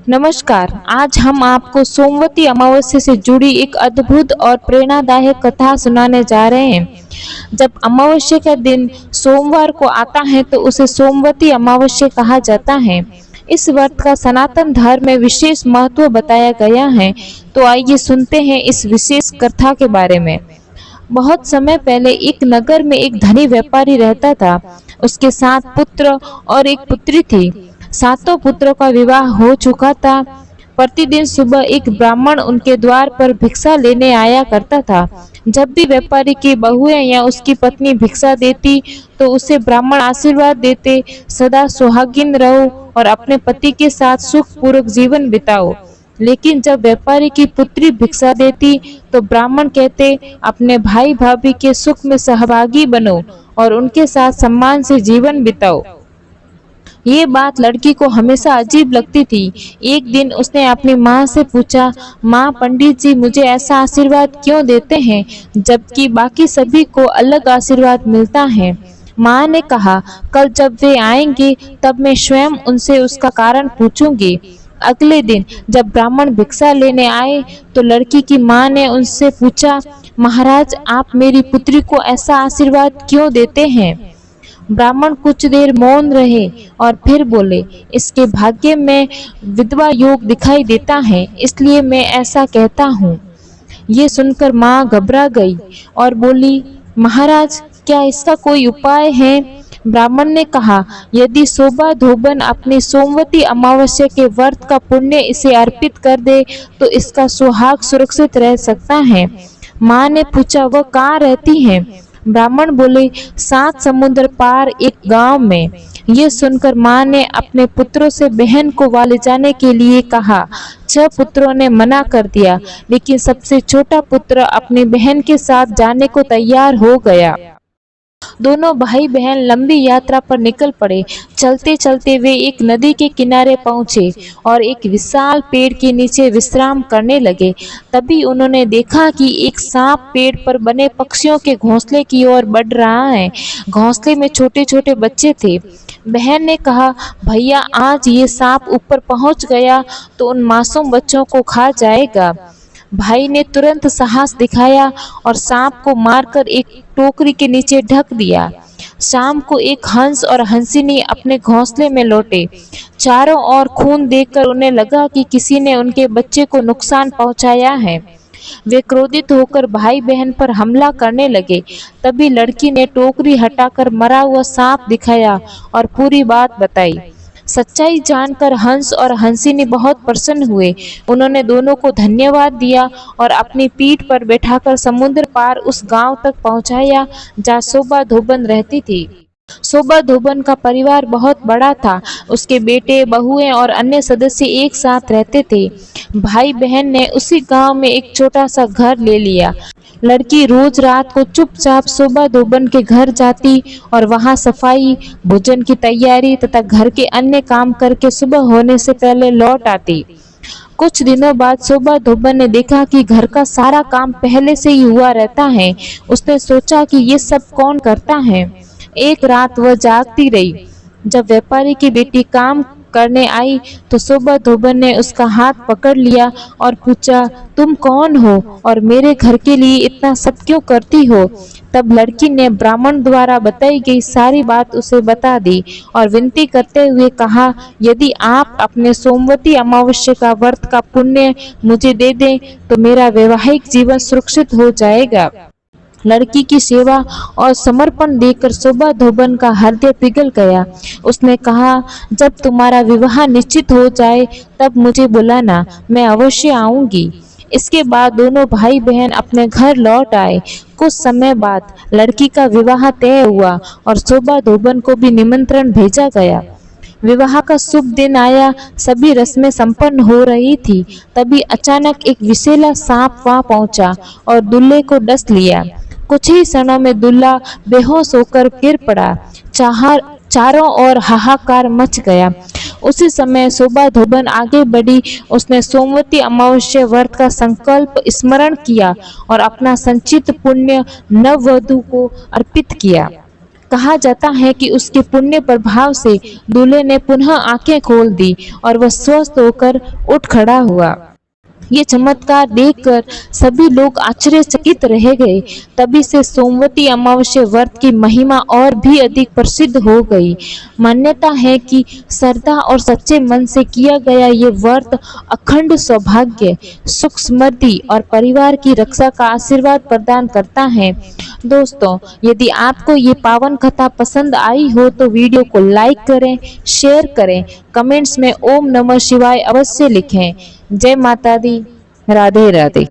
नमस्कार। आज हम आपको सोमवती अमावस्या से जुड़ी एक अद्भुत और प्रेरणादायक कथा सुनाने जा रहे हैं। जब अमावस्या का दिन सोमवार को आता है तो उसे सोमवती अमावस्या कहा जाता है। इस व्रत का सनातन धर्म में विशेष महत्व बताया गया है। तो आइए सुनते हैं इस विशेष कथा के बारे में। बहुत समय पहले एक नगर में एक धनी व्यापारी रहता था। उसके 7 पुत्र और एक पुत्री थी। सातों पुत्रों का विवाह हो चुका था। प्रतिदिन सुबह एक ब्राह्मण उनके द्वार पर भिक्षा लेने आया करता था। जब भी व्यापारी की बहुएं या उसकी पत्नी भिक्षा देती तो उसे ब्राह्मण आशीर्वाद देते, सदा सुहागिन रहो और अपने पति के साथ सुख पूर्वक जीवन बिताओ। लेकिन जब व्यापारी की पुत्री भिक्षा देती तो ब्राह्मण कहते, अपने भाई भाभी के सुख में सहभागी बनो और उनके साथ सम्मान से जीवन बिताओ। ये बात लड़की को हमेशा अजीब लगती थी। एक दिन उसने अपनी माँ से पूछा, माँ, पंडित जी मुझे ऐसा आशीर्वाद क्यों देते हैं जबकि बाकी सभी को अलग आशीर्वाद मिलता है। माँ ने कहा, कल जब वे आएंगे तब मैं स्वयं उनसे उसका कारण पूछूंगी। अगले दिन जब ब्राह्मण भिक्षा लेने आए तो लड़की की माँ ने उनसे पूछा, महाराज आप मेरी पुत्री को ऐसा आशीर्वाद क्यों देते हैं। ब्राह्मण कुछ देर मौन रहे और फिर बोले, इसके भाग्य में विधवा योग दिखाई देता है, इसलिए मैं ऐसा कहता हूँ। ये सुनकर माँ घबरा गई और बोली, महाराज क्या इसका कोई उपाय है। ब्राह्मण ने कहा, यदि शोभा धोबन अपनी सोमवती अमावस्या के व्रत का पुण्य इसे अर्पित कर दे तो इसका सुहाग सुरक्षित रह सकता है। माँ ने पूछा, वह कहाँ रहती है। ब्राह्मण बोले, 7 समुद्र पार एक गांव में। ये सुनकर माँ ने अपने पुत्रों से बहन को वहां ले जाने के लिए कहा। 6 पुत्रों ने मना कर दिया, लेकिन सबसे छोटा पुत्र अपनी बहन के साथ जाने को तैयार हो गया। दोनों भाई बहन लंबी यात्रा पर निकल पड़े। चलते चलते वे एक नदी के किनारे पहुंचे और एक विशाल पेड़ के नीचे विश्राम करने लगे। तभी उन्होंने देखा कि एक सांप पेड़ पर बने पक्षियों के घोंसले की ओर बढ़ रहा है। घोंसले में छोटे छोटे बच्चे थे। बहन ने कहा, भैया आज ये सांप ऊपर पहुंच गया तो उन मासूम बच्चों को खा जाएगा। भाई ने तुरंत साहस दिखाया और सांप को मारकर एक टोकरी के नीचे ढक दिया। शाम को एक हंस और हंसिनी अपने घोंसले में लौटे। चारों ओर खून देखकर उन्हें लगा कि किसी ने उनके बच्चे को नुकसान पहुंचाया है। वे क्रोधित होकर भाई बहन पर हमला करने लगे। तभी लड़की ने टोकरी हटाकर मरा हुआ सांप दिखाया और पूरी बात बताई। सच्चाई जानकर हंस और हंसिनी बहुत प्रसन्न हुए। उन्होंने दोनों को धन्यवाद दिया और अपनी पीठ पर बैठाकर समुद्र पार उस गांव तक पहुंचाया जहां शोभा धोबन रहती थी। शोभा धोबन का परिवार बहुत बड़ा था। उसके बेटे, बहुएं और अन्य सदस्य एक साथ रहते थे। भाई बहन ने उसी गांव में एक छोटा सा घर ले लिया। लड़की रोज रात को चुपचाप शोभा धोबन के घर जाती और वहां सफाई, भोजन की तैयारी तथा घर के अन्य काम करके सुबह होने से पहले लौट आती। कुछ दिनों बाद शोभा धोबन ने देखा कि घर का सारा काम पहले से ही हुआ रहता है। उसने सोचा कि ये सब कौन करता है। एक रात वह जागती रही। जब व्यापारी की बेटी काम करने आई तो शोभा धोबन ने उसका हाथ पकड़ लिया और पूछा, तुम कौन हो और मेरे घर के लिए इतना सब क्यों करती हो। तब लड़की ने ब्राह्मण द्वारा बताई गई सारी बात उसे बता दी और विनती करते हुए कहा, यदि आप अपने सोमवती अमावस्या का व्रत का पुण्य मुझे दे दें तो मेरा वैवाहिक जीवन सुरक्षित हो जाएगा। लड़की की सेवा और समर्पण देखकर शोभा धोबन का हृदय पिघल गया। उसने कहा, जब तुम्हारा विवाह निश्चित हो जाए तब मुझे बुलाना, मैं अवश्य आऊंगी। इसके बाद दोनों भाई बहन अपने घर लौट आए। कुछ समय बाद लड़की का विवाह तय हुआ और शोभा धोबन को भी निमंत्रण भेजा गया। विवाह का शुभ दिन आया। सभी रस्में संपन्न हो रही थी। तभी अचानक एक विषैला सांप वहां पहुंचा और दूल्हे को डस लिया। कुछ ही क्षणों में दूल्हा बेहोश होकर गिर पड़ा। चारों ओर हाहाकार मच गया। उसी समय शोभा धोबन आगे बढ़ी। उसने सोमवती अमावस्या व्रत का संकल्प स्मरण किया और अपना संचित पुण्य नववधू को अर्पित किया। कहा जाता है कि उसके पुण्य प्रभाव से दूल्हे ने पुनः आंखें खोल दी और वह स्वस्थ होकर उठ खड़ा हुआ। ये चमत्कार देखकर सभी लोग आश्चर्यचकित रह गए। तभी से सोमवती अमावस्या व्रत की महिमा और भी अधिक प्रसिद्ध हो गई। मान्यता है कि श्रद्धा और सच्चे मन से किया गया ये व्रत अखंड सौभाग्य, सुख, समृद्धि और परिवार की रक्षा का आशीर्वाद प्रदान करता है। दोस्तों, यदि आपको ये पावन कथा पसंद आई हो तो वीडियो को लाइक करें, शेयर करें, कमेंट्स में ओम नमः शिवाय अवश्य लिखें। जय माता दी। राधे राधे।